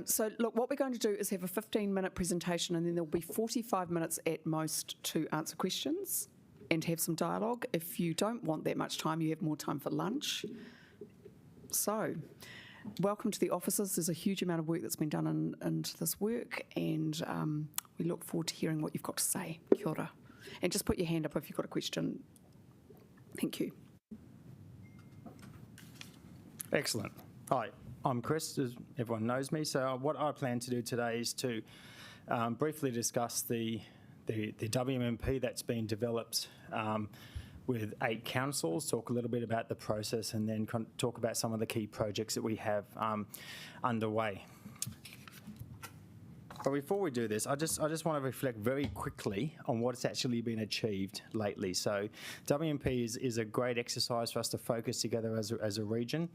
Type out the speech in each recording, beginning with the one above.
So, look, what we're going to do is have a 15-minute presentation, and then there'll be 45 minutes at most to answer questions and have some dialogue. If you don't want that much time, you have more time for lunch. So, welcome to the offices. There's a huge amount of work that's been done into this work, and we look forward to hearing what you've got to say. Kia ora. And just put your hand up if you've got a question. Thank you. Excellent. Hi, I'm Chris, as everyone knows me. So what I plan to do today is to briefly discuss the WMP that's been developed with 8 councils, talk a little bit about the process, and then talk about some of the key projects that we have underway. But before we do this, I just want to reflect very quickly on what's actually been achieved lately. So WMP is a great exercise for us to focus together as a region,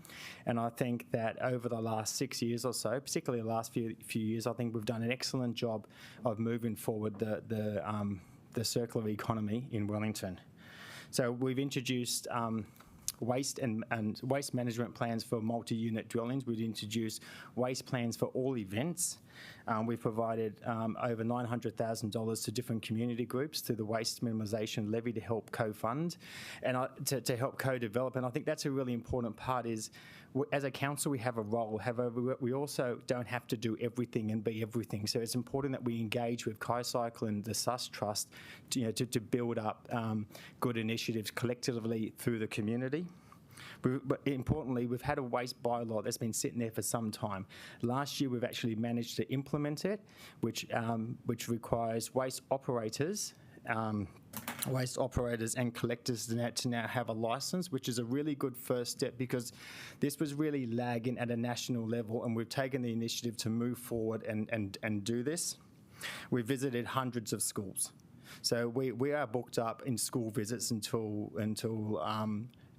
and I think that over the last 6 years or so, particularly the last few years, I think we've done an excellent job of moving forward the circular economy in Wellington. So we've introduced waste and waste management plans for multi-unit dwellings. We've introduced waste plans for all events. We've provided over $900,000 to different community groups through the Waste Minimisation Levy to help co-fund and to help co-develop. And I think that's a really important part is, as a council, we have a role. However, we also don't have to do everything and be everything. So it's important that we engage with Kaicycle and the SUS Trust to build up good initiatives collectively through the community. But importantly, we've had a waste bylaw that's been sitting there for some time. Last year, we've actually managed to implement it, which requires waste operators and collectors to now have a licence, which is a really good first step because this was really lagging at a national level, and we've taken the initiative to move forward and do this. We visited hundreds of schools. So we are booked up in school visits until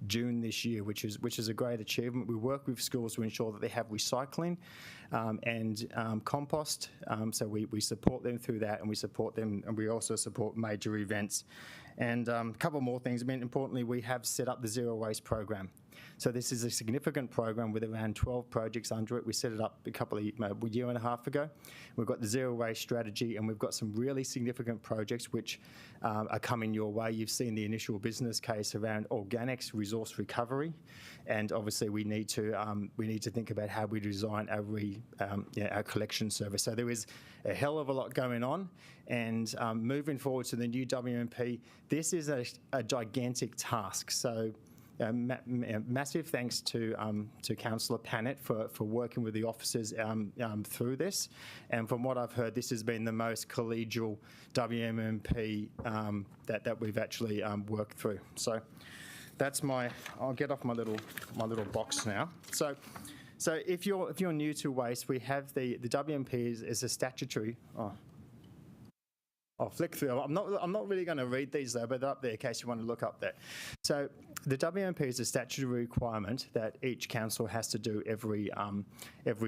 June this year, which is a great achievement. We work with schools to ensure that they have recycling and compost. So we support them through that, and we support them, and we also support major events. And a couple more things. I mean, importantly, we have set up the Zero Waste program. So this is a significant program with around 12 projects under it. We set it up a year and a half ago. We've got the Zero Waste strategy, and we've got some really significant projects which are coming your way. You've seen the initial business case around organics, resource recovery, and obviously we need to think about how we design our collection service. So there is a hell of a lot going on, and moving forward to the new WMP, this is a gigantic task. So massive thanks to Councillor Pannett for working with the officers through this. And from what I've heard, this has been the most collegial WMP that we've actually worked through. So that's I'll get off my little box now. So if you're new to waste, we have the WMP is a statutory. I'll flick through. I'm not really going to read these though, but they're up there in case you want to look up there. So the WMP is a statutory requirement that each council has to do every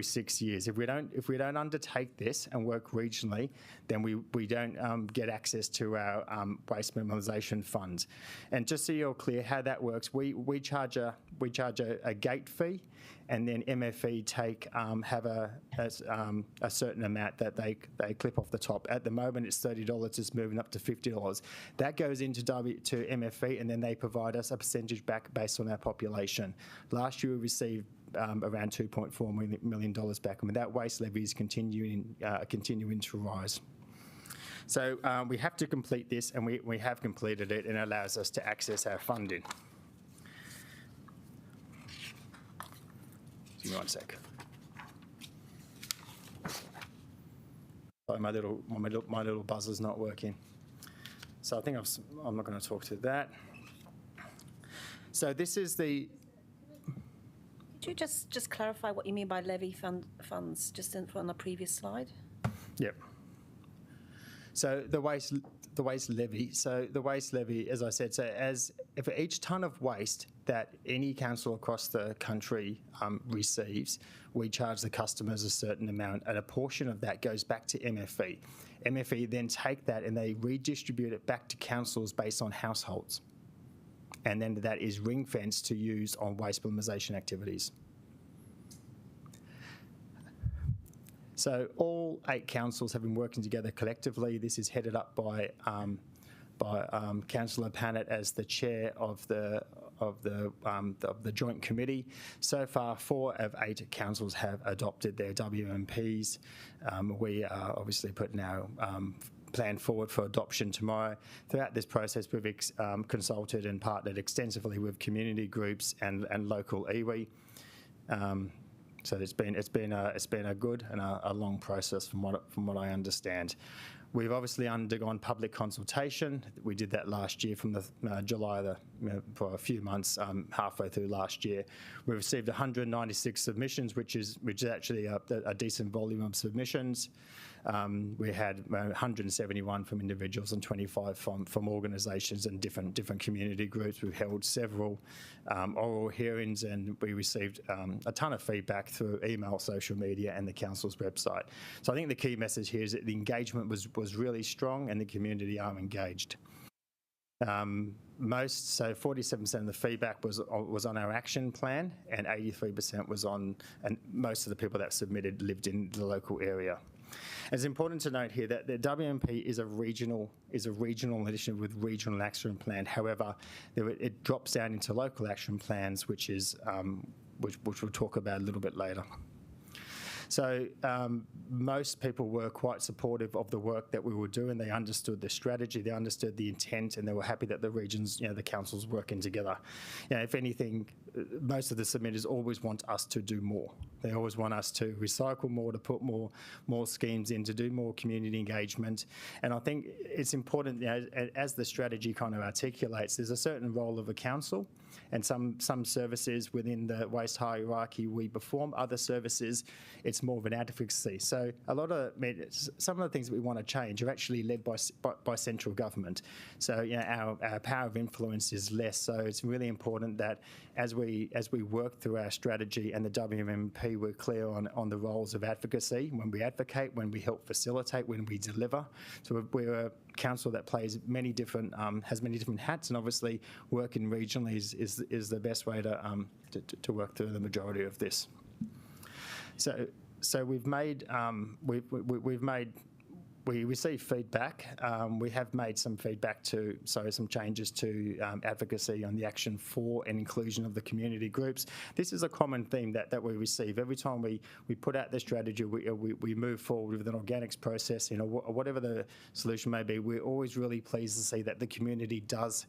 6 years. If we don't undertake this and work regionally, then we don't get access to our waste minimisation funds. And just so you're clear how that works, we charge a gate fee, and then MFE have a certain amount that they clip off the top. At the moment, it's $30. It's moving up to $50. That goes into MFE, and then they provide us a percentage back based on our population. Last year, we received around $2.4 million back, and that waste levy is continuing to rise. So we have to complete this, and we have completed it, and it allows us to access our funding. Give me one sec. Sorry, my little buzzer's not working. So I think I'm not going to talk to that. So this is the. Could you just clarify what you mean by levy funds, just on the previous slide? Yep. So the waste levy. So the waste levy, as I said, for each tonne of waste that any council across the country receives, we charge the customers a certain amount, and a portion of that goes back to MFE. MFE then take that and they redistribute it back to councils based on households, and then that is ring-fenced to use on waste minimisation activities. So all 8 councils have been working together collectively. This is headed up by Councillor Pannett as the chair of the joint committee. So far, 4 of 8 councils have adopted their WMPs. We are obviously putting our plan forward for adoption tomorrow. Throughout this process, we've consulted and partnered extensively with community groups and local iwi. So it's been a good and a long process from what I understand. We've obviously undergone public consultation. We did that last year from the July for a few months, halfway through last year. We received 196 submissions, which is actually a decent volume of submissions. We had 171 from individuals and 25 from organisations and different community groups. We've held several oral hearings, and we received a ton of feedback through email, social media, and the council's website. So I think the key message here is that the engagement was really strong, and the community are engaged. So 47% of the feedback was on our action plan, and 83% was on, and most of the people that submitted lived in the local area. It's important to note here that the WMP is a regional initiative with regional action plan. However, it drops down into local action plans, which we'll talk about a little bit later. So most people were quite supportive of the work that we were doing. They understood the strategy, they understood the intent, and they were happy that the regions, the councils working together. If anything, most of the submitters always want us to do more. They always want us to recycle more, to put more schemes in, to do more community engagement. And I think it's important, as the strategy kind of articulates, there's a certain role of a council, and some services within the waste hierarchy we perform. Other services, it's more of an advocacy. So some of the things that we want to change are actually led by central government. So our power of influence is less. So it's really important that as we work through our strategy and the WMP, we're clear on the roles of advocacy, when we advocate, when we help facilitate, when we deliver. So we're a council that plays has many different hats, and obviously working regionally is the best way to work through the majority of this. So we received feedback. We have made some some changes to advocacy on the action for and inclusion of the community groups. This is a common theme that we receive. Every time we put out the strategy, we move forward with an organics process, whatever the solution may be. We're always really pleased to see that the community does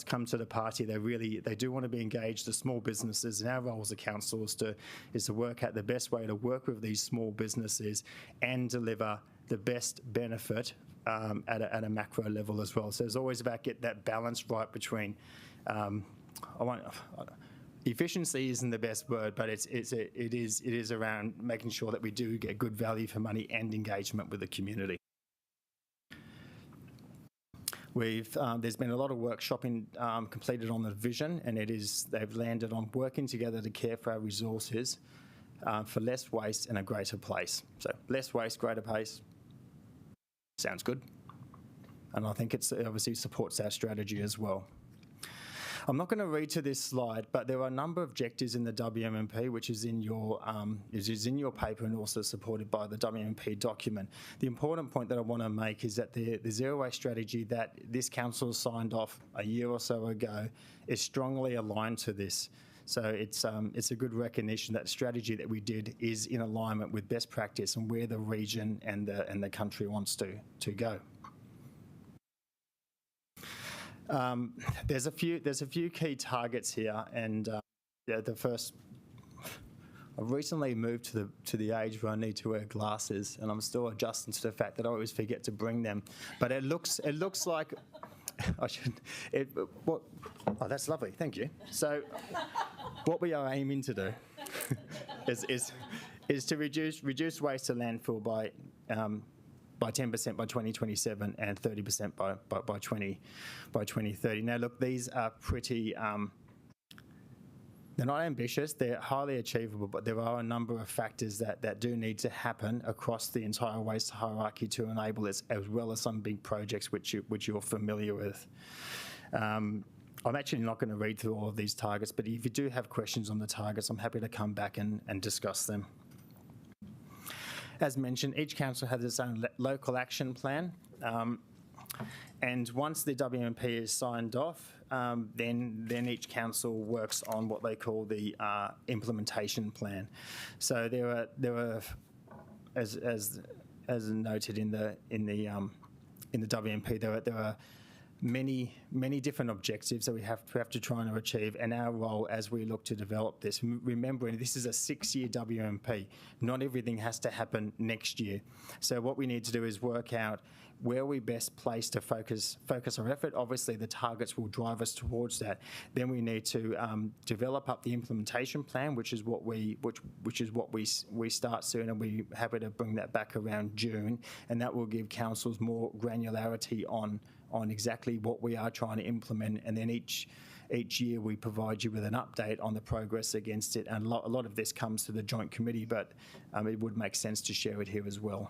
come to the party. They do want to be engaged. The small businesses, and our role as a council is to work out the best way to work with these small businesses and deliver the best benefit at a macro level as well. So it's always about get that balance right between. Efficiency isn't the best word, but it is around making sure that we do get good value for money and engagement with the community. There's been a lot of workshopping completed on the vision, and they've landed on working together to care for our resources for less waste and a greater place. So less waste, greater place. Sounds good. And I think it obviously supports our strategy as well. I'm not going to read to this slide, but there are a number of objectives in the WMP, which is in your paper and also supported by the WMP document. The important point that I want to make is that the zero waste strategy that this council signed off a year or so ago is strongly aligned to this. So it's a good recognition that the strategy that we did is in alignment with best practice and where the region and the country wants to go. There's a few key targets here, and the first. I've recently moved to the age where I need to wear glasses, and I'm still adjusting to the fact that I always forget to bring them. But it looks like I should. Oh, that's lovely. Thank you. So, what we are aiming to do is to reduce waste to landfill by 10% by 2027 and 30% by 2030. Now, look, these are pretty. They're not ambitious, they're highly achievable, but there are a number of factors that do need to happen across the entire waste hierarchy to enable this, as well as some big projects which you're familiar with. I'm actually not going to read through all of these targets, but if you do have questions on the targets, I'm happy to come back and discuss them. as mentioned, each council has its own local action plan. And once the WMP is signed off, then each council works on what they call the implementation plan. So there are as noted in the WMP, there are many different objectives that we have to try and achieve, and our role as we look to develop this, remembering this is a 6-year WMP, not everything has to happen next year. So what we need to do is work out where we best place to focus our effort. Obviously the targets will drive us towards that. Then we need to develop up the implementation plan, which is what we start soon, and we're happy to bring that back around June, and that will give councils more granularity on exactly what we are trying to implement, and then each year we provide you with an update on the progress against it. And a lot of this comes to the joint committee, but it would make sense to share it here as well.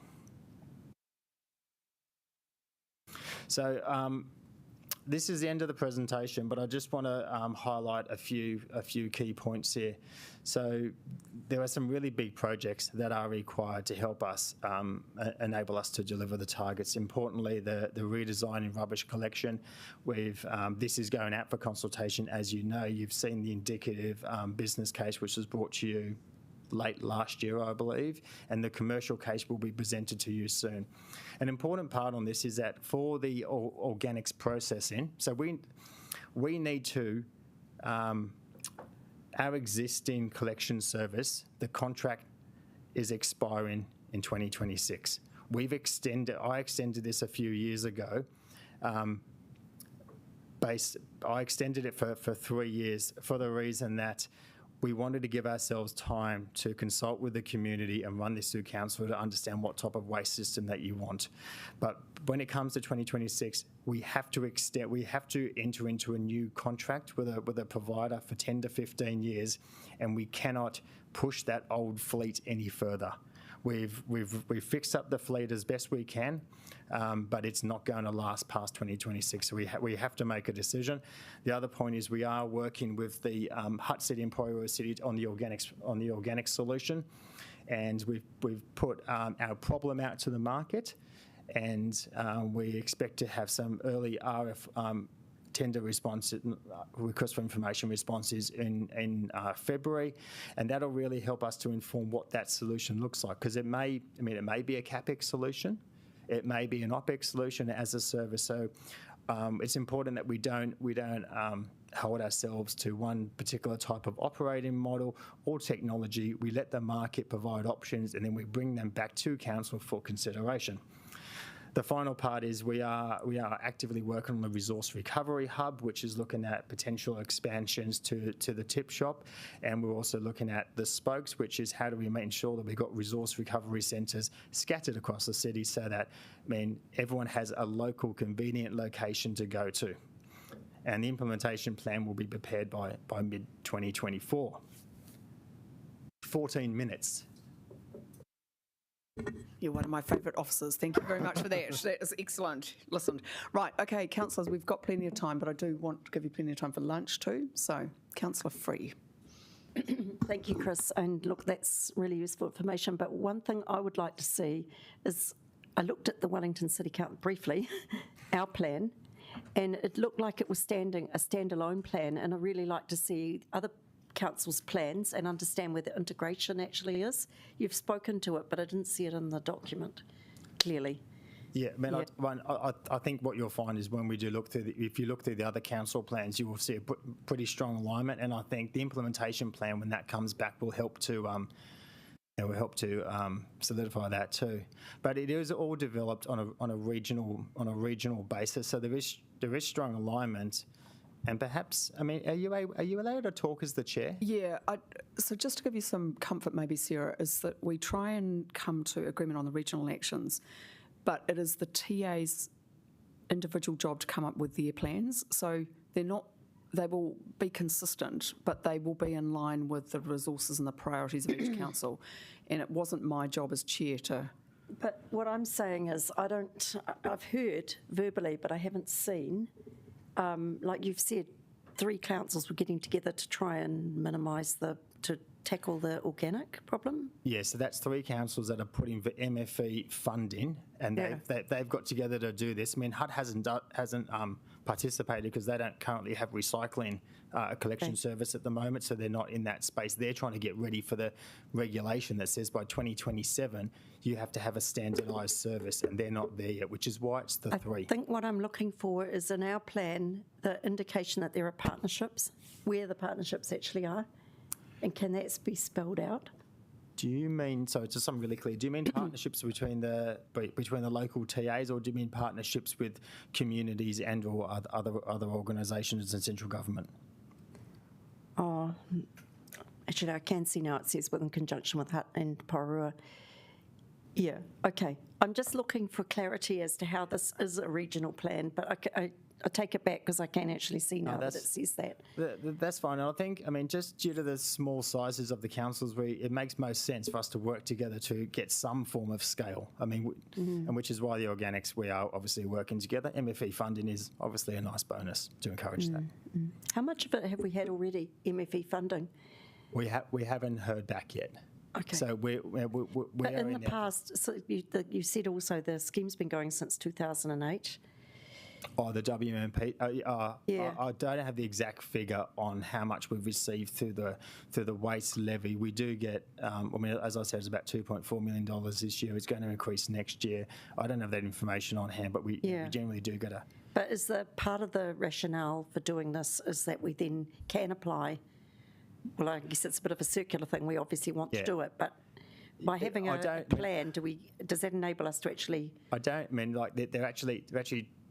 So this is the end of the presentation, but I just want to highlight a few key points here. So there are some really big projects that are required to help us enable us to deliver the targets. Importantly, the redesign in rubbish collection. This is going out for consultation. As you know, you've seen the indicative business case, which was brought to you late last year, I believe, and the commercial case will be presented to you soon. An important part on this is that for the organics processing, so we need to, our existing collection service, the contract is expiring in 2026. I extended this a few years ago. I extended it for 3 years for the reason that we wanted to give ourselves time to consult with the community and run this through council to understand what type of waste system that you want. But when it comes to 2026, we have to enter into a new contract with a provider for 10 to 15 years, and we cannot push that old fleet any further. We've fixed up the fleet as best we can, but it's not going to last past 2026. So we have to make a decision. The other point is we are working with the Hutt City and Porirua City on the organic solution, and we've put our problem out to the market, and we expect to have some early tender response, request for information responses in February, and that'll really help us to inform what that solution looks like, because it may be a CapEx solution, it may be an OpEx solution as a service. So it's important that we don't hold ourselves to one particular type of operating model or technology. We let the market provide options, and then we bring them back to council for consideration. The final part is we are actively working on the resource recovery hub, which is looking at potential expansions to the tip shop, and we're also looking at the spokes, which is how do we make sure that we've got resource recovery centres scattered across the city so that everyone has a local convenient location to go to. And the implementation plan will be prepared by mid-2024. 14 minutes. You're one of my favourite officers. Thank you very much for that. That is excellent. Listen, right, okay, councillors, we've got plenty of time, but I do want to give you plenty of time for lunch too. So, Councillor Free. Thank you, Chris. And look, that's really useful information. But one thing I would like to see is, I looked at the Wellington City Council briefly, our plan, and it looked like it was a standalone plan. And I really like to see other council's plans and understand where the integration actually is. You've spoken to it, but I didn't see it in the document clearly. Yeah, I think what you'll find is when we do look through, if you look through the other council plans, you will see a pretty strong alignment, and I think the implementation plan, when that comes back, will help to solidify that too. But it is all developed on a regional basis, so there is strong alignment. And perhaps, are you allowed to talk as the chair? Yeah, so just to give you some comfort maybe, Sarah, is that we try and come to agreement on the regional actions, but it is the TA's individual job to come up with their plans. So they will be consistent, but they will be in line with the resources and the priorities of each council. And it wasn't my job as chair to... But what I'm saying is, I've heard verbally, but I haven't seen... like you've said, 3 councils were getting together to try and minimise to tackle the organic problem? Yeah, so that's 3 councils that are putting the MFE funding, and they've got together to do this. I mean, HUD hasn't participated because they don't currently have recycling collection service at the moment, so they're not in that space. They're trying to get ready for the regulation that says by 2027 you have to have a standardised service, and they're not there yet, which is why it's the 3. I think what I'm looking for is in our plan the indication that there are partnerships, where the partnerships actually are, and can that be spelled out? Do you mean, so just something really clear, do you mean partnerships between the local TAs, or do you mean partnerships with communities and or other organisations and central government? Oh, actually, I can see now it says in conjunction with HUT and Pororua. Yeah, okay. I'm just looking for clarity as to how this is a regional plan, but I take it back because I can actually see now that it says that. That's fine. And I think, just due to the small sizes of the councils, it makes most sense for us to work together to get some form of scale. And which is why the organics, we are obviously working together. MFE funding is obviously a nice bonus to encourage that. How much of it have we had already, MFE funding? We haven't heard back yet. Okay. So we're But in the past, so you said also the scheme's been going since 2008. Oh, the WMP. Yeah. I don't have the exact figure on how much we've received through the waste levy. We do get, as I said, it's about $2.4 million this year. It's going to increase next year. I don't have that information on hand, but we generally do get a. But is the part of the rationale for doing this is that we then can apply? Well, I guess it's a bit of a circular thing. We obviously want to do it, but by having a plan, does that enable us to actually? I don't mean like they're actually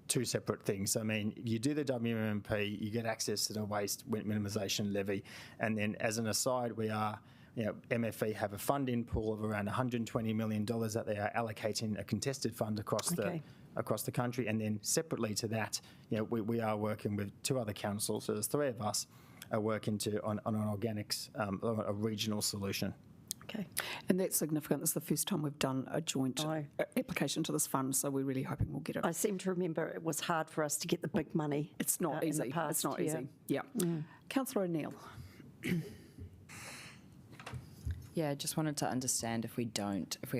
2 separate things. You do the WMP, you get access to the waste minimisation levy, and then as an aside, we are, MFE have a funding pool of around $120 million that they are allocating a contested fund across the country, and then separately to that, we are working with 2 other councils, so there's 3 of us are working on an organics, a regional solution. Okay. And that's significant. It's the first time we've done a joint application to this fund, so we're really hoping we'll get it. I seem to remember it was hard for us to get the big money. It's not easy. In the past, it's not easy. Yeah. Councillor O'Neill. Yeah, just wanted to understand if we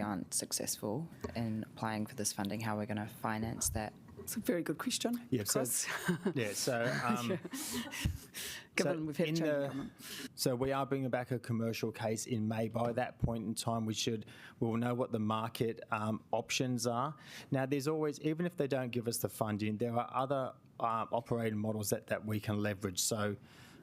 aren't successful in applying for this funding, how we're going to finance that. It's a very good question. Yeah, Chris. Given we've had change in government. So we are bringing back a commercial case in May. By that point in time, we'll know what the market options are. Now, there's always, even if they don't give us the funding, there are other operating models that we can leverage. So,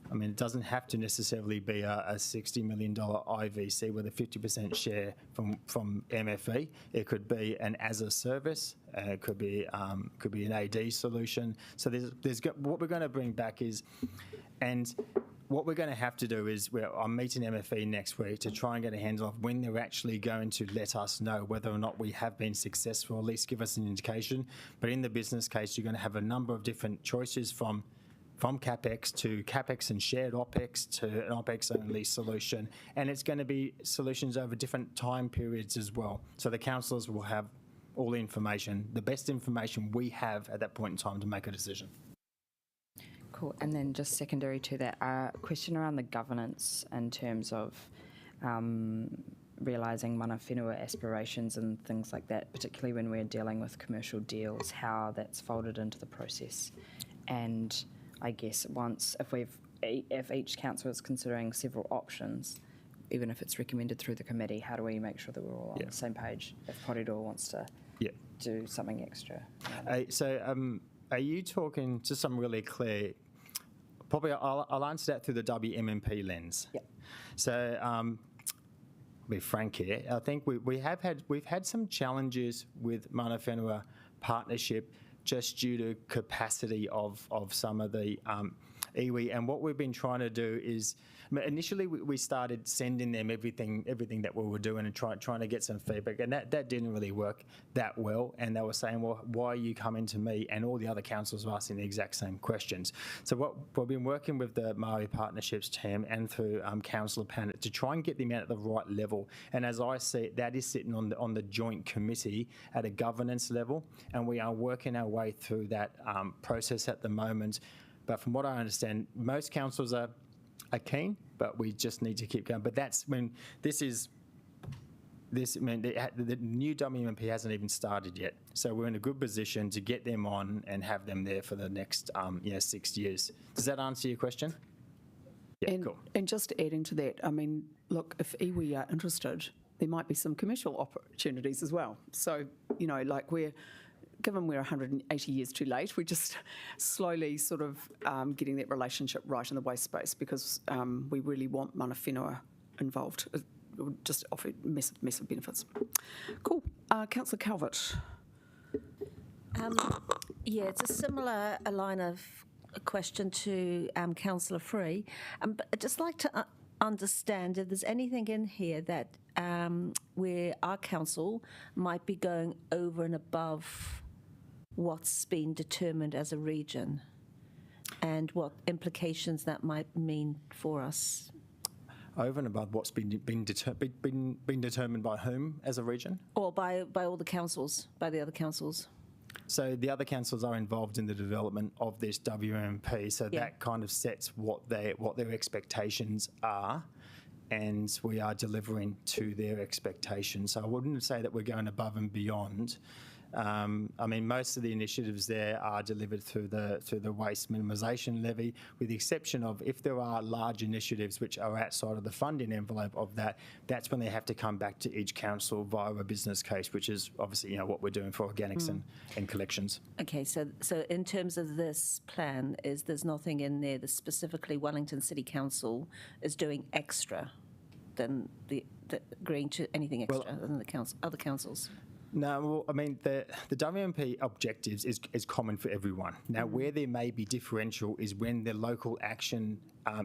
it doesn't have to necessarily be a $60 million IVC with a 50% share from MFE. It could be an as a service. It could be an AD solution. So what we're going to bring back is, and what we're going to have to do is, I'm meeting MFE next week to try and get a handle of when they're actually going to let us know whether or not we have been successful, at least give us an indication. But in the business case, you're going to have a number of different choices from CapEx to CapEx and shared OpEx to an OpEx-only solution. And it's going to be solutions over different time periods as well. So the councillors will have all the information, the best information we have at that point in time to make a decision. Cool. And then just secondary to that, a question around the governance in terms of realising mana whenua aspirations and things like that, particularly when we're dealing with commercial deals, how that's folded into the process. And I guess if each council is considering several options, even if it's recommended through the committee, how do we make sure that we're all on the same page if Porirua wants to do something extra? Are you talking just something really clear? Probably I'll answer that through the WMMP lens. Yep. So be frank here, I think we've had some challenges with mana whenua partnership just due to capacity of some of the iwi. And what we've been trying to do is, initially we started sending them everything that we were doing and trying to get some feedback, and that didn't really work that well. And they were saying, well, why are you coming to me? And all the other councils were asking the exact same questions. So what we've been working with the Māori Partnerships team and through Councillor Pannett to try and get them out at the right level. And as I see it, that is sitting on the joint committee at a governance level, and we are working our way through that process at the moment. But from what I understand, most councils are are keen, but we just need to keep going. But that's when the new WMP hasn't even started yet, so we're in a good position to get them on and have them there for the next 6 years. Does that answer your question? Yeah, And, cool. and just adding to that, I mean, look, if iwi are interested, there might be some commercial opportunities as well. So, like given we're 180 years too late, we're just slowly sort of getting that relationship right in the waste space, because we really want mana whenua involved. It would just offer massive benefits. Cool. Councillor Calvert. It's a similar line of question to Councillor Free. But I'd just like to understand if there's anything in here that where our council might be going over and above what's been determined as a region, and what implications that might mean for us. Over and above what's been determined by whom as a region? Or by all the councils, by the other councils. So the other councils are involved in the development of this WMP, so that kind of sets what their expectations are, and we are delivering to their expectations. So I wouldn't say that we're going above and beyond. Most of the initiatives there are delivered through the waste minimisation levy, with the exception of if there are large initiatives which are outside of the funding envelope of that, that's when they have to come back to each council via a business case, which is obviously what we're doing for organics and collections. Okay, so in terms of this plan, there's nothing in there that specifically Wellington City Council is doing extra than agreeing to anything extra than the other councils? No, the WMP objectives is common for everyone. Now, where there may be differential is when the local action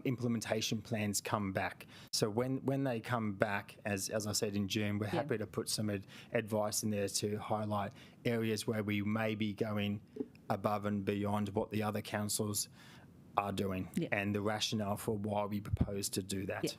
implementation plans come back. So when they come back, as I said in June, we're happy to put some advice in there to highlight areas where we may be going above and beyond what the other councils are doing, and the rationale for why we propose to do that. Yeah.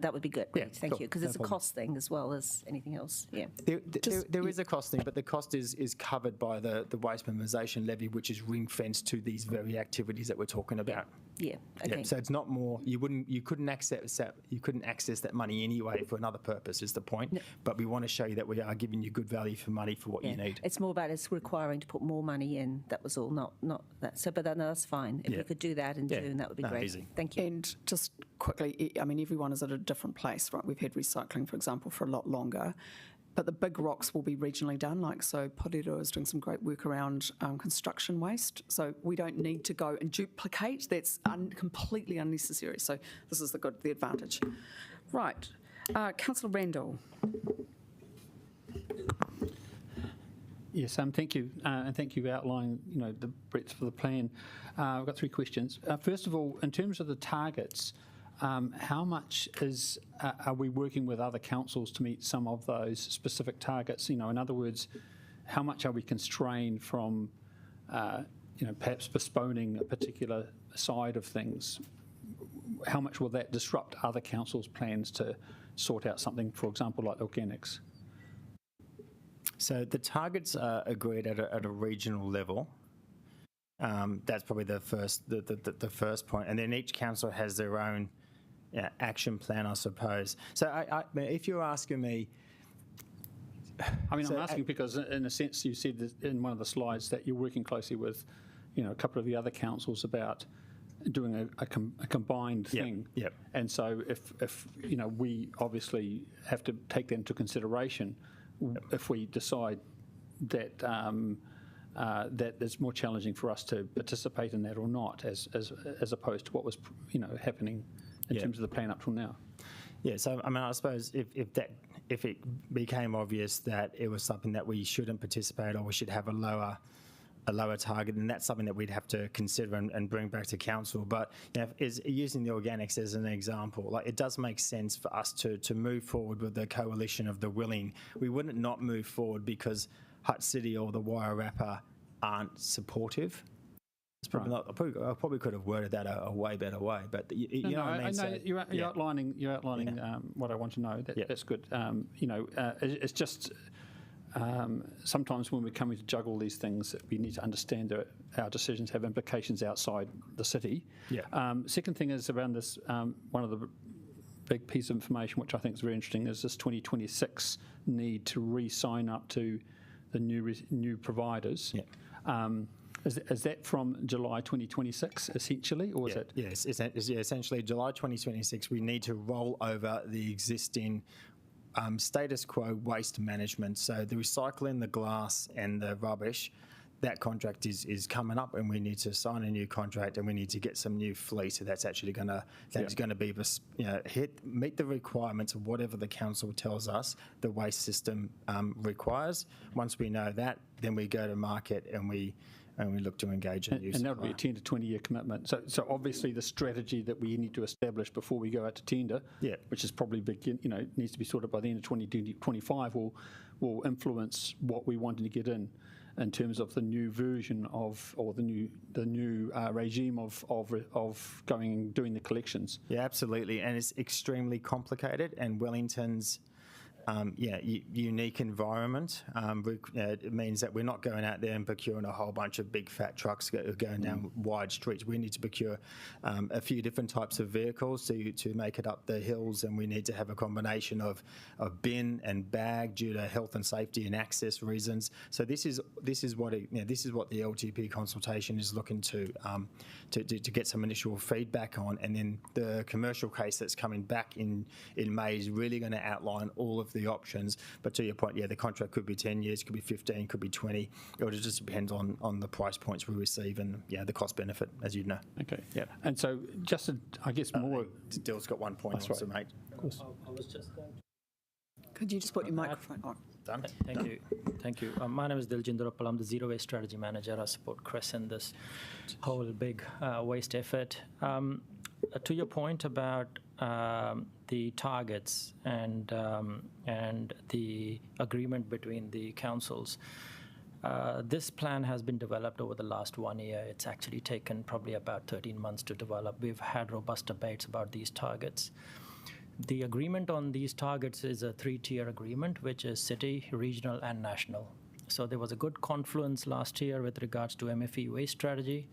That would be good. Yeah, Thank cool. you, because No it's a problem. cost thing as well as anything else. Yeah. There is a cost thing, but the cost is covered by the waste minimisation levy, which is ring fenced to these very activities that we're talking about. Yeah. Okay. So it's not more. You couldn't access that money anyway for another purpose. Is the point? No. But we want to show you that we are giving you good value for money for what you need. It's more about us requiring to put more money in. That was all. Not that. So, but that's fine. If we could do that in June, that would be great. Easy. Thank you. And just quickly, everyone is at a different place, right? We've had recycling, for example, for a lot longer, but the big rocks will be regionally done. So Porero is doing some great work around construction waste. So we don't need to go and duplicate. That's completely unnecessary. So this is the advantage. Right. Councillor Randall. Yes, thank you, and thank you for outlining, the breadth of the plan. I've got three questions. First of all, in terms of the targets, how much are we working with other councils to meet some of those specific targets? In other words, how much are we constrained from, perhaps postponing a particular side of things? How much will that disrupt other councils' plans to sort out something, for example, like organics? So the targets are agreed at a regional level. That's probably the first point, and then each council has their own action plan, I suppose. So if you're asking me, I'm asking because, in a sense, you said that in one of the slides that you're working closely with, a couple of the other councils about doing a combined thing. Yep. And so if we obviously have to take that into consideration. If we decide that that it's more challenging for us to participate in that or not, as opposed to what was happening in terms of the plan up till now. Yeah, so I suppose if it became obvious that it was something that we shouldn't participate or we should have a lower target, then that's something that we'd have to consider and bring back to council. But is using the organics as an example, it does make sense for us to move forward with the coalition of the willing. We wouldn't not move forward because Hutt City or the Wairarapa aren't supportive. It's probably not. I probably could have worded that a way better way, but you know what I mean. So, you're outlining what I want to know. That's good. It's just. sometimes when we're coming to juggle these things, we need to understand that our decisions have implications outside the city. Yeah. Second thing is around this, one of the big piece of information which I think is very interesting is this 2026 need to re-sign up to the new providers. Yeah. Is that from July 2026 essentially, or is it? Yes, essentially July 2026, we need to roll over the existing status quo waste management. So the recycling, the glass and the rubbish, that contract is coming up, and we need to sign a new contract, and we need to get some new fleet. So that's actually going to be meet the requirements of whatever the council tells us the waste system requires. Once we know that, then we go to market and we look to engage a new and that would be a supplier. 10 to 20-year commitment. So obviously the strategy that we need to establish before we go out to tender, Yeah. which is probably needs to be sorted by the end of 2025, will influence what we wanted to get in terms of the new version of, or the new regime of doing the collections. Yeah, absolutely, and it's extremely complicated. And Wellington's unique environment. It means that we're not going out there and procuring a whole bunch of big fat trucks going down wide streets. We need to procure a few different types of vehicles to make it up the hills, and we need to have a combination of bin and bag due to health and safety and access reasons. So this is what the LTP consultation is looking to get some initial feedback on, and then the commercial case that's coming back in May is really going to outline all of the options. But to your point, the contract could be 10 years, could be 15, could be 20. It just depends on the price points we receive and the cost benefit, as you'd know. Okay. Yeah. And so just, I guess, more... Dill's got one point That's also, right. mate. Of course. I was just going to. Could you just put your microphone on? Done. Thank you. My name is Diljinder Uppal. I'm the Zero Waste Strategy Manager. I support Chris in this whole big waste effort. To your point about the targets and the agreement between the councils, this plan has been developed over the last 1 year. It's actually taken probably about 13 months to develop. We've had robust debates about these targets. The agreement on these targets is a 3-tier agreement, which is city, regional, and national. So there was a good confluence last year with regards to MFE waste strategy,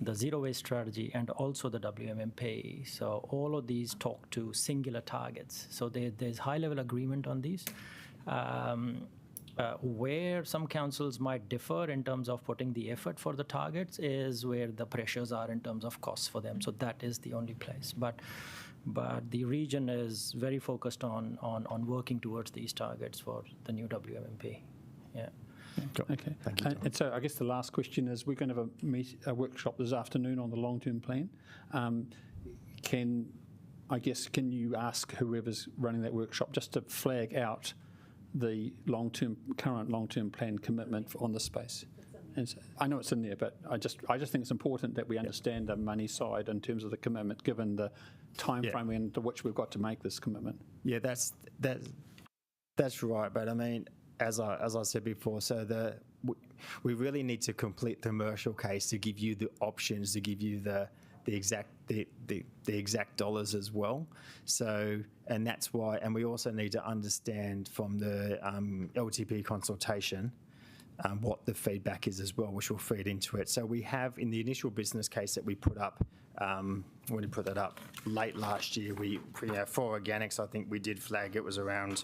the zero waste strategy, and also the WMMP. So all of these talk to singular targets. So there's high-level agreement on these. Where some councils might differ in terms of putting the effort for the targets is where the pressures are in terms of costs for them. So that is the only place. But the region is very focused on working towards these targets for the new WMMP. Yeah. Okay. Thank you, Tom. And so I guess the last question is, we're going to have a workshop this afternoon on the long-term plan. Can you ask whoever's running that workshop just to flag out the current long-term plan commitment on this space? And so, I know it's in there, but I just think it's important that we understand the money side in terms of the commitment, given the time frame into which we've got to make this commitment. Yeah, that's right. But I mean, as I said before, so we really need to complete the commercial case to give you the options, to give you the exact dollars as well. So, and that's why, and we also need to understand from the LTP consultation what the feedback is as well, which will feed into it. So we have, in the initial business case that we put up, when we put that up late last year, for organics, I think we did flag it was around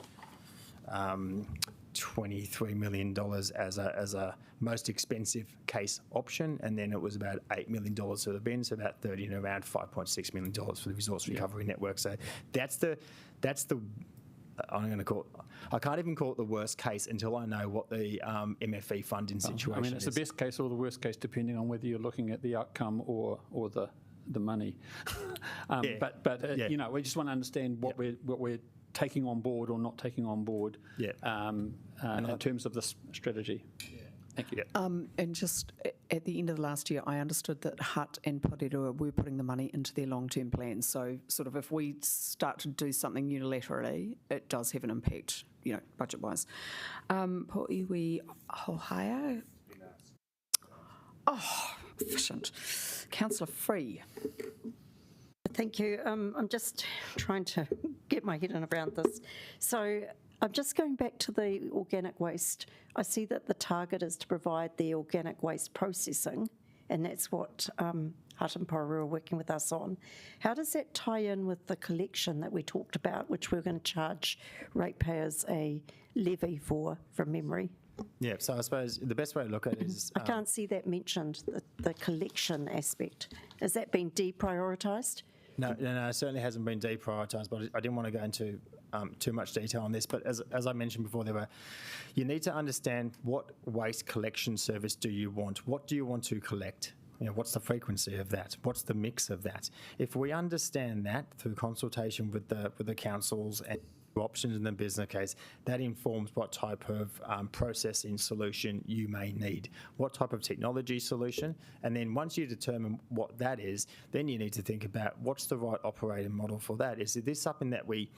$23 million as a most expensive case option, and then it was about $8 million for the bin, so about 30 and around $5.6 million for the resource recovery network. So that's the I'm going to call it, I can't even call it the worst case until I know what the MFE funding situation is. I mean, it's the best case or the worst case, depending on whether you're looking at the outcome or the money. We just want to understand what we're taking on board or not taking on board in terms of this strategy. Thank you. And just at the end of the last year, I understood that Hutt and Porirua were putting the money into their long-term plans. So sort of if we start to do something unilaterally, it does have an impact, budget-wise. Po'iwi Hohaya. Oh, efficient. Councillor Free. Thank you. I'm just trying to get my head around this. So I'm just going back to the organic waste. I see that the target is to provide the organic waste processing, and that's what Hut and Porou are working with us on. How does that tie in with the collection that we talked about, which we're going to charge ratepayers a levy for, from memory? Yeah, so I suppose the best way to look at it is... I can't see that mentioned, the collection aspect. Has that been deprioritised? No, it certainly hasn't been deprioritised, but I didn't want to go into too much detail on this. But as I mentioned before, you need to understand what waste collection service do you want? What do you want to collect? You know, what's the frequency of that? What's the mix of that? If we understand that through consultation with the councils and options in the business case, that informs what type of processing solution you may need, what type of technology solution, and then once you determine what that is, then you need to think about what's the right operating model for that. Is this something that we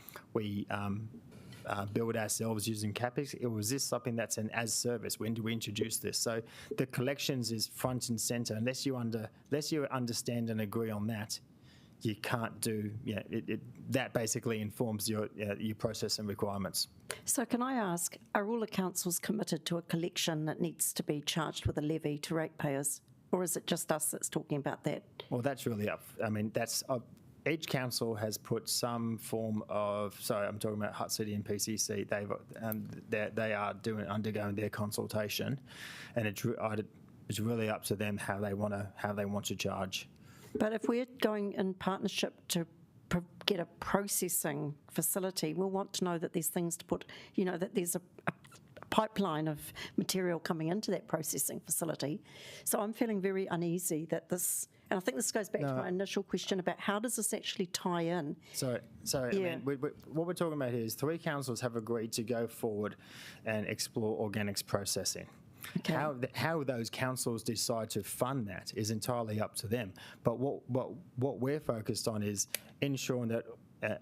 build ourselves using CapEx, or is this something that's an as service? When do we introduce this? So the collections is front and centre. Unless you understand and agree on that, you can't do, that basically informs your processing requirements. So can I ask, are all the councils committed to a collection that needs to be charged with a levy to ratepayers? Or is it just us that's talking about that? Well, that's really up. I mean, that's each council has put some form of. Sorry, I'm talking about Hutt City and PCC. They are undergoing their consultation, and it's really up to them how they want to charge. But if we're going in partnership to get a processing facility, we'll want to know that there's things to put, that there's a pipeline of material coming into that processing facility. So I'm feeling very uneasy that this, and I think this goes back to my initial question about how does this actually tie in? Sorry. Yeah. I mean, what we're talking about here is 3 councils have agreed to go forward and explore organics processing. Okay. How those councils decide to fund that is entirely up to them. But what we're focused on is ensuring that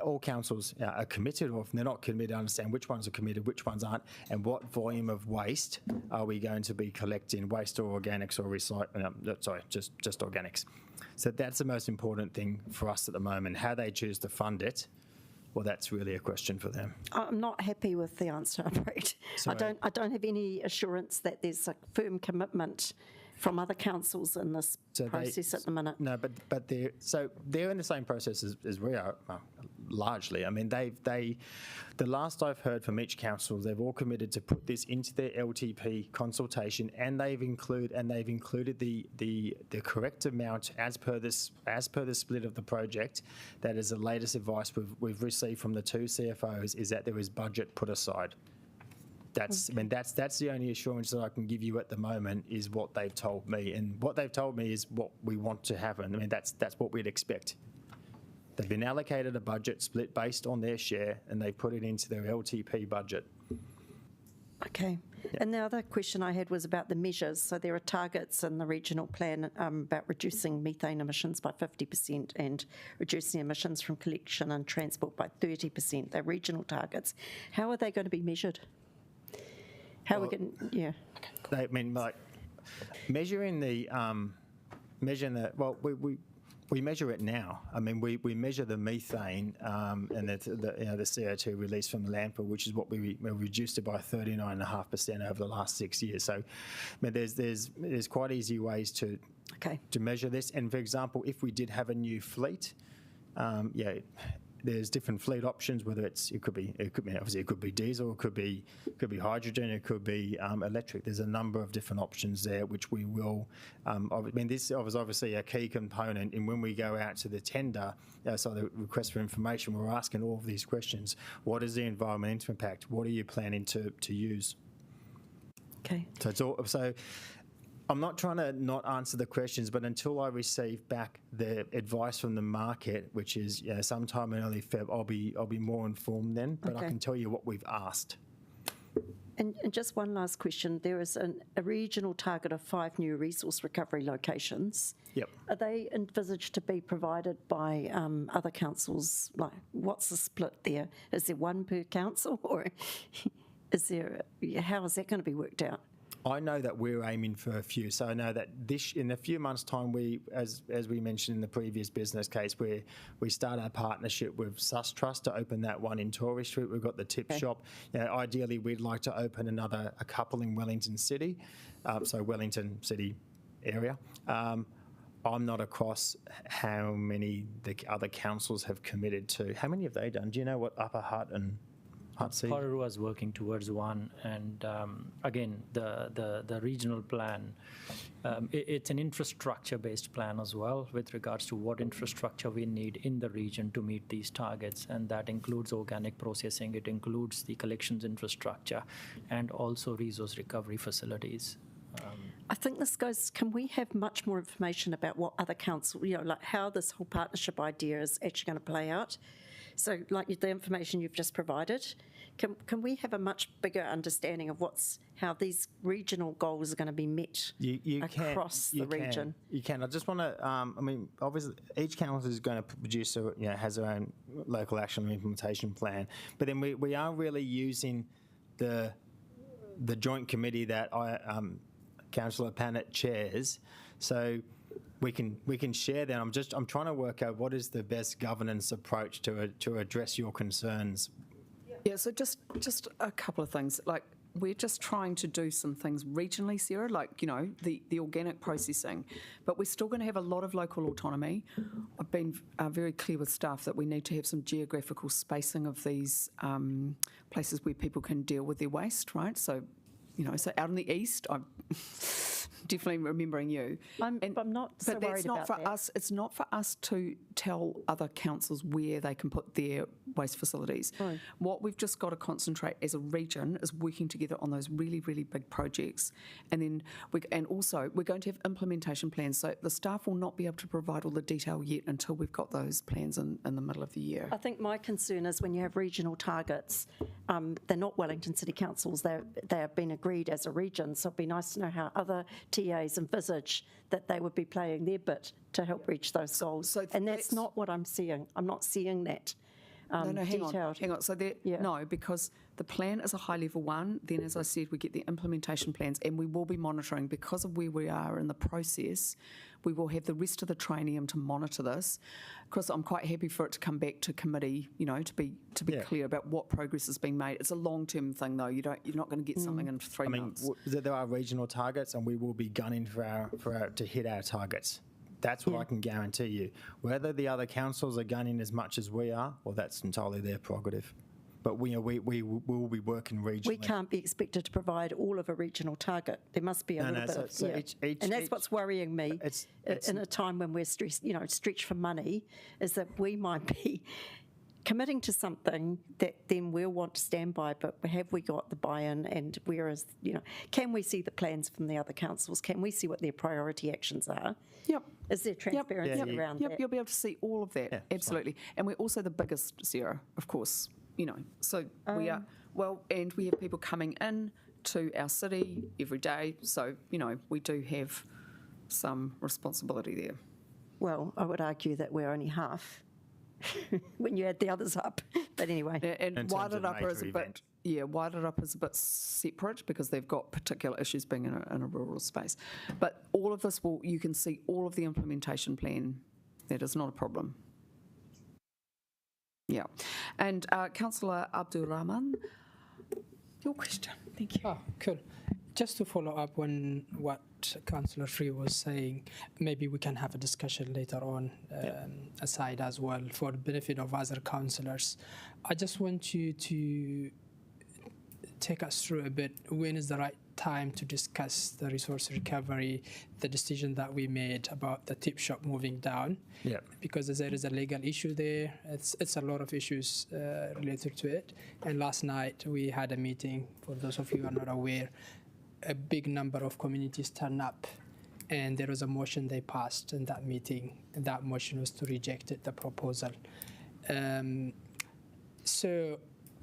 all councils are committed, or if they're not committed, understand which ones are committed, which ones aren't, and what volume of waste are we going to be collecting, waste or organics or recycling. Sorry, just organics. So that's the most important thing for us at the moment. How they choose to fund it, well, that's really a question for them. I'm not happy with the answer, I'm afraid. Sorry. I don't have any assurance that there's a firm commitment from other councils in this process at the minute. No, but they're in the same process as we are, largely. I mean, the last I've heard from each council, they've all committed to put this into their LTP consultation, and they've included the correct amount as per the split of the project. That is the latest advice we've received from the 2 CFOs, is that there is budget put aside. That's the only assurance that I can give you at the moment, is what they've told me, and what they've told me is what we want to happen. I mean, that's what we'd expect. They've been allocated a budget split based on their share, and they put it into their LTP budget. Okay. Yep. And the other question I had was about the measures. So there are targets in the regional plan about reducing methane emissions by 50% and reducing emissions from collection and transport by 30%. They're regional targets. How are they going to be measured? How are we going to, yeah. I mean, like, measuring the, we measure it now. I mean, we measure the methane and the CO2 released from the landfill, which is what we reduced it by 39.5% over the last 6 years. So, I mean, there's quite easy ways to measure this. And for example, if we did have a new fleet, there's different fleet options. Whether it could be diesel, it could be hydrogen, it could be electric. There's a number of different options there, which we will. I mean, this is obviously a key component. And when we go out to the tender, so the request for information, we're asking all of these questions. What is the environmental impact? What are you planning to use? Okay. So it's all. So I'm not trying to not answer the questions, but until I receive back the advice from the market, which is sometime in early Feb, I'll be more informed then. But I can tell you what we've asked. And just one last question. There is a regional target of 5 new resource recovery locations. Yep. Are they envisaged to be provided by other councils? Like, what's the split there? Is there one per council, or is there? How is that going to be worked out? I know that we're aiming for a few. So I know that in a few months' time, as we mentioned in the previous business case, we start our partnership with Sus Trust to open that one in Tory Street. We've got the tip shop. Ideally, we'd like to open a couple in Wellington City, so Wellington City area. I'm not across how many the other councils have committed to. How many have they done? Do you know what Upper Hutt and Porirua is working towards one, and again, the regional plan, it's an infrastructure-based plan as well with regards to what infrastructure we need in the region to meet these targets, and that includes organic processing, it includes the collections infrastructure, and also resource recovery facilities. I think this goes, can we have much more information about what other council, like how this whole partnership idea is actually going to play out? So like the information you've just provided, can we have a much bigger understanding of how these regional goals are going to be met across the region? You can. I just want to, obviously each council is going to produce, has their own local action and implementation plan, but then we are really using the joint committee that Councillor Pannett chairs, so we can share that. I'm trying to work out what is the best governance approach to address your concerns. Yeah, so just a couple of things. Like, we're just trying to do some things regionally, Sarah, like, the organic processing, but we're still going to have a lot of local autonomy. I've been very clear with staff that we need to have some geographical spacing of these places where people can deal with their waste, right? So, so out in the east, I'm definitely remembering you. I'm not so but that's worried not about for that. us. It's not for us to tell other councils where they can put their waste facilities. Right. What we've just got to concentrate as a region is working together on those really, really big projects, and then also we're going to have implementation plans. So the staff will not be able to provide all the detail yet until we've got those plans in the middle of the year. I think my concern is when you have regional targets, they're not Wellington City Councils, they have been agreed as a region, so it'd be nice to know how other TAs envisage that they would be playing their bit to help reach those goals. So and that's not what I'm seeing. I'm not seeing that. No, hang detailed. on. So no, because the plan is a high-level one. Then, as I said, we get the implementation plans, and we will be monitoring because of where we are in the process. We will have the rest of the traineum to monitor this. Because I'm quite happy for it to come back to committee, to be clear about what progress is being made. It's a long-term thing, though. You're not going to get something in 3 months. There are regional targets, and we will be gunning to hit our targets. That's what I can guarantee you. Whether the other councils are gunning as much as we are, well, that's entirely their prerogative. But we will be working regionally. We can't be expected to provide all of a regional target. There must be a little bit of, and that's what's worrying me in a time when we're stressed, stretched for money, is that we might be committing to something that then we'll want to stand by, but have we got the buy-in, and whereas, can we see the plans from the other councils? Can we see what their priority actions are? Yep. Is there transparency around that? Yep, you'll be able to see all of that, absolutely. And we're also the biggest, Sarah, of course, so we are, and we have people coming in to our city every day, so, we do have some responsibility there. Well, I would argue that we're only half when you add the others up. But anyway. And Wairarapa is Wairarapa is a bit separate because they've got particular issues being in a rural space. But all of this you can see all of the implementation plan. That is not a problem. Yeah. And Councillor Abdul Rahman, your question. Thank you. Oh, cool. Just to follow up on what Councillor Free was saying, maybe we can have a discussion later on aside as well for the benefit of other councillors. I just want you to take us through a bit, when is the right time to discuss the resource recovery, the decision that we made about the tip shop moving down, because there is a legal issue there. It's a lot of issues related to it. And last night we had a meeting, for those of you who are not aware, a big number of communities turned up, and there was a motion they passed in that meeting, and that motion was to reject the proposal. So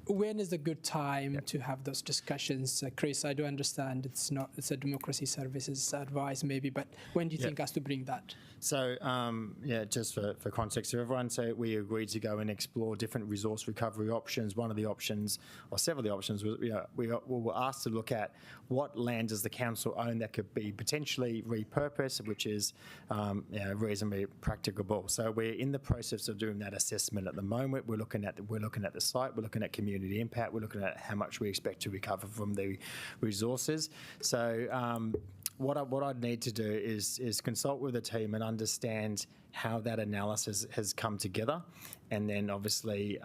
when is a good time to have those discussions? Chris, I do understand it's a democracy services advice maybe, but when do you think us to bring that? So, just for context, so everyone, so we agreed to go and explore different resource recovery options. One of the options, or several of the options, was we were asked to look at what land does the council own that could be potentially repurposed, which is reasonably practicable. So we're in the process of doing that assessment at the moment. We're looking at the site. We're looking at community impact. We're looking at how much we expect to recover from the resources. So. What I'd need to do is consult with the team and understand how that analysis has come together, and then obviously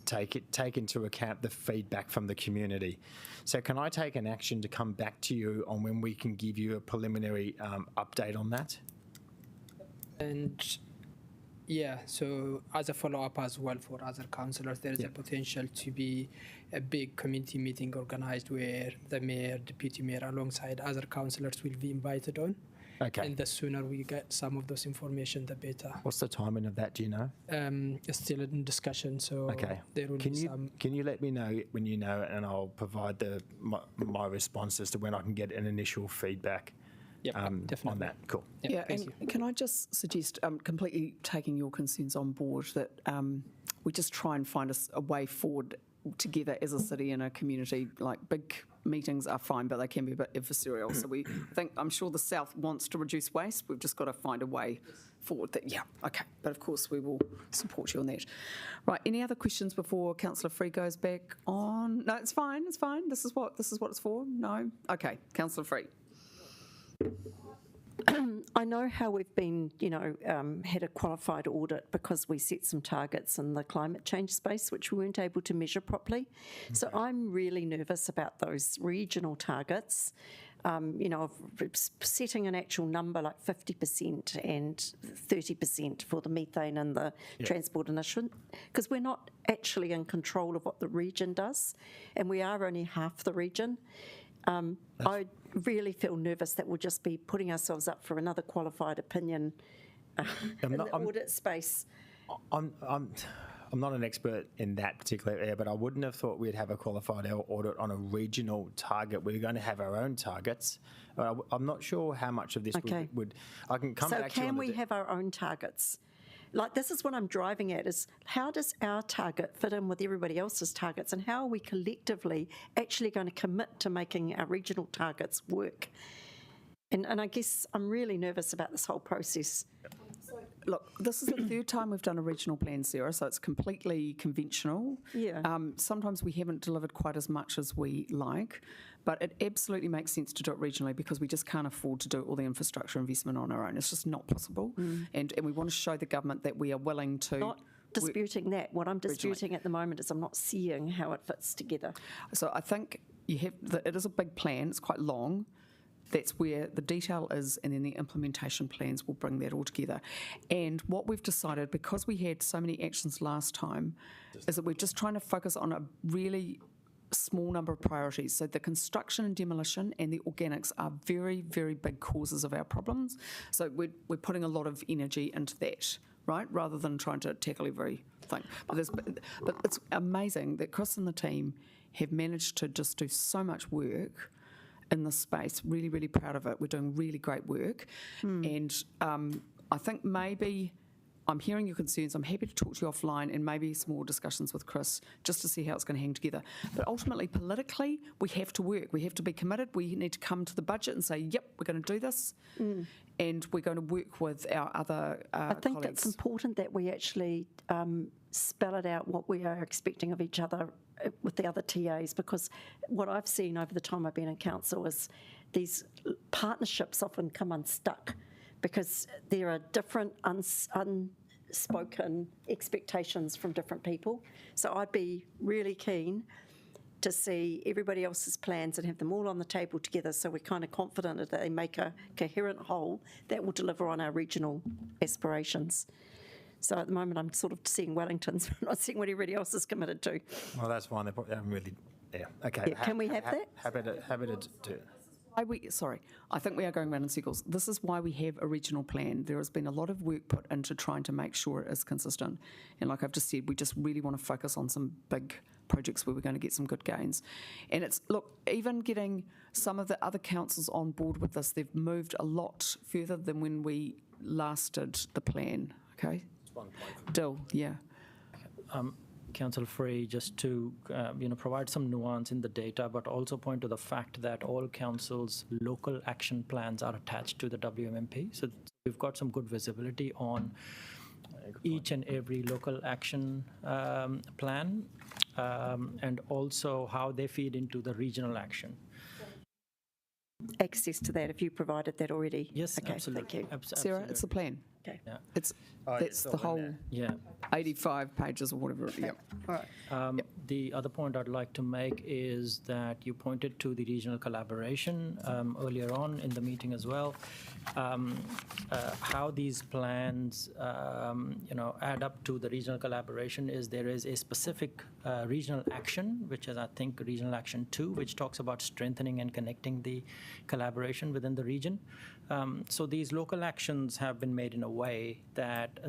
take into account the feedback from the community. So can I take an action to come back to you on when we can give you a preliminary update on that? And yeah, so as a follow-up as well for other councillors, there is a potential to be a big community meeting organized where the mayor, deputy mayor, alongside other councillors will be invited on. Okay. And the sooner we get some of those information, the better. What's the timing of that? Do you know? It's still in discussion, so Okay. there will be some. Can you let me know when you know, and I'll provide my response as to when I can get an initial feedback. Definitely. On that. Cool. Yep, thank you. And can I just suggest, completely taking your concerns on board, that we just try and find a way forward together as a city and a community. Like, big meetings are fine, but they can be a bit adversarial. So I'm sure the South wants to reduce waste. We've just got to find a way forward. Okay. But of course, we will support you on that. Right. Any other questions before Councillor Free goes back on? No, it's fine. It's fine. This is what it's for. No. Okay. Councillor Free. I know how we've been, had a qualified audit because we set some targets in the climate change space, which we weren't able to measure properly. Okay. So I'm really nervous about those regional targets, of setting an actual number like 50% and 30% for the methane and the transport emission, because we're not actually in control of what the region does, and we are only half the region. I really feel nervous that we'll just be putting ourselves up for another qualified opinion in the audit space. I'm not an expert in that particular area, but I wouldn't have thought we'd have a qualified audit on a regional target. We're going to have our own targets. I'm not sure how much of this would I can come back to you on. So can we have our own targets? Like, this is what I'm driving at, is how does our target fit in with everybody else's targets, and how are we collectively actually going to commit to making our regional targets work? And I guess I'm really nervous about this whole process. Look, this is the third time we've done a regional plan, Sarah, so it's completely conventional. Yeah. Sometimes we haven't delivered quite as much as we like, but it absolutely makes sense to do it regionally because we just can't afford to do all the infrastructure investment on our own. It's just not possible. And we want to show the government that we are willing to... Not disputing that. What I'm disputing at the moment is I'm not seeing how it fits together. So I think it is a big plan. It's quite long. That's where the detail is, and then the implementation plans will bring that all together. And what we've decided, because we had so many actions last time, is that we're just trying to focus on a really small number of priorities. So the construction and demolition and the organics are very, very big causes of our problems. So we're putting a lot of energy into that, right, rather than trying to tackle everything. But it's amazing that Chris and the team have managed to just do so much work in this space. Really, really proud of it. We're doing really great work. And I think maybe I'm hearing your concerns. I'm happy to talk to you offline and maybe some more discussions with Chris just to see how it's going to hang together. But ultimately, politically, we have to work. We have to be committed. We need to come to the budget and say, yep, we're going to do this. And we're going to work with our other I think colleagues. it's important that we actually spell it out what we are expecting of each other with the other TAs, because what I've seen over the time I've been in council is these partnerships often come unstuck because there are different unspoken expectations from different people. So I'd be really keen to see everybody else's plans and have them all on the table together, so we're kind of confident that they make a coherent whole that will deliver on our regional aspirations. So at the moment, I'm sort of seeing Wellington's, I'm not seeing what everybody else is committed to. Well, that's fine. They probably haven't really. Yeah. Okay. Yeah, can we have that? Happy to do. I think we are going round in circles. This is why we have a regional plan. There has been a lot of work put into trying to make sure it is consistent. And like I've just said, we just really want to focus on some big projects where we're going to get some good gains. And it's, look, even getting some of the other councils on board with this, they've moved a lot further than when we last did the plan, okay? Dill, yeah. Councillor Free, just to provide some nuance in the data, but also point to the fact that all councils' local action plans are attached to the WMMP. So we've got some good visibility on each and every local action plan, and also how they feed into the regional action. Access to that, if you provided that already? Yes, okay, absolutely. Thank you. Sarah, it's the plan. Okay. Yeah. It's that's the whole Yeah. 85 pages or whatever. Yep. All right. The other point I'd like to make is that you pointed to the regional collaboration earlier on in the meeting as well. How these plans, add up to the regional collaboration is there is a specific regional action, which is, I think, Regional Action 2, which talks about strengthening and connecting the collaboration within the region. So these local actions have been made in a way that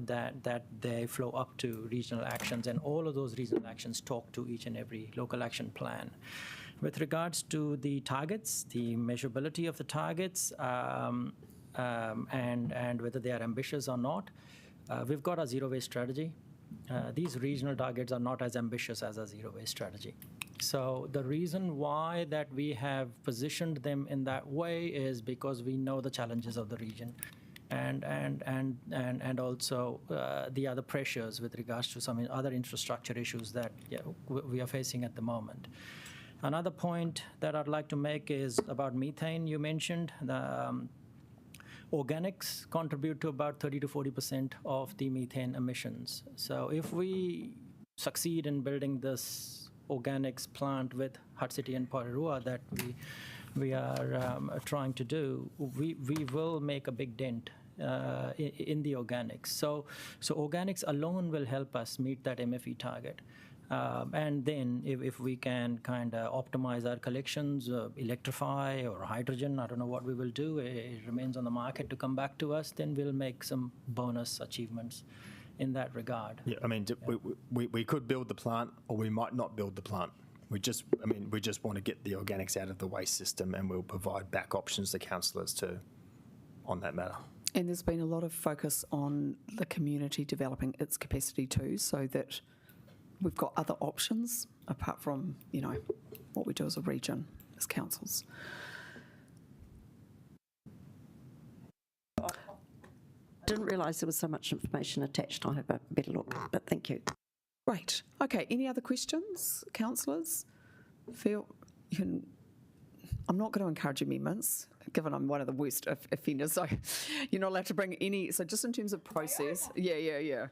they flow up to regional actions, and all of those regional actions talk to each and every local action plan. With regards to the targets, the measurability of the targets, and whether they are ambitious or not, we've got a zero-waste strategy. These regional targets are not as ambitious as a zero-waste strategy. So the reason why that we have positioned them in that way is because we know the challenges of the region, and also the other pressures with regards to some other infrastructure issues that we are facing at the moment. Another point that I'd like to make is about methane. You mentioned organics contribute to about 30 to 40% of the methane emissions. So if we succeed in building this organics plant with Hutt City and Porirua that we are trying to do, we will make a big dent in the organics. So organics alone will help us meet that MFE target. And then if we can kind of optimize our collections, electrify or hydrogen, I don't know what we will do, it remains on the market to come back to us, then we'll make some bonus achievements in that regard. Yeah, I mean, we could build the plant, or we might not build the plant. We just want to get the organics out of the waste system, and we'll provide back options to councillors on that matter. And there's been a lot of focus on the community developing its capacity too, so that we've got other options apart from, what we do as a region, as councils. Didn't realise there was so much information attached. I'll have a better look, but thank you. Great. Okay, any other questions, councillors? Feel you can. I'm not going to encourage amendments, given I'm one of the worst offenders, so you're not allowed to bring any. So just in terms of process, yeah.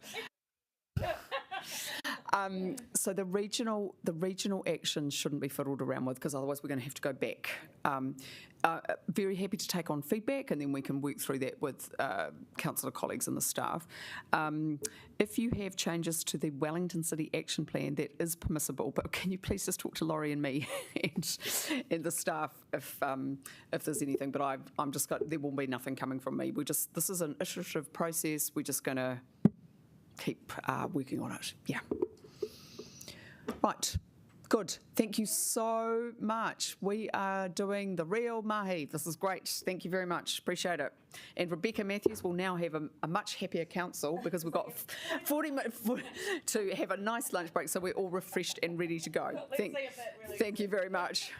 So the regional actions shouldn't be fiddled around with, because otherwise we're going to have to go back. Very happy to take on feedback, and then we can work through that with councillor colleagues and the staff. If you have changes to the Wellington City Action Plan, that is permissible, but can you please just talk to Laurie and me and the staff if there's anything. But I'm just there will be nothing coming from me. This is an iterative process. We're just going to keep working on it. Yeah. Right. Good. Thank you so much. We are doing the real mahi. This is great. Thank you very much. Appreciate it. And Rebecca Matthews will now have a much happier council, because we've got 40 minutes to have a nice lunch break, so we're all refreshed and ready to go. Thank you very much.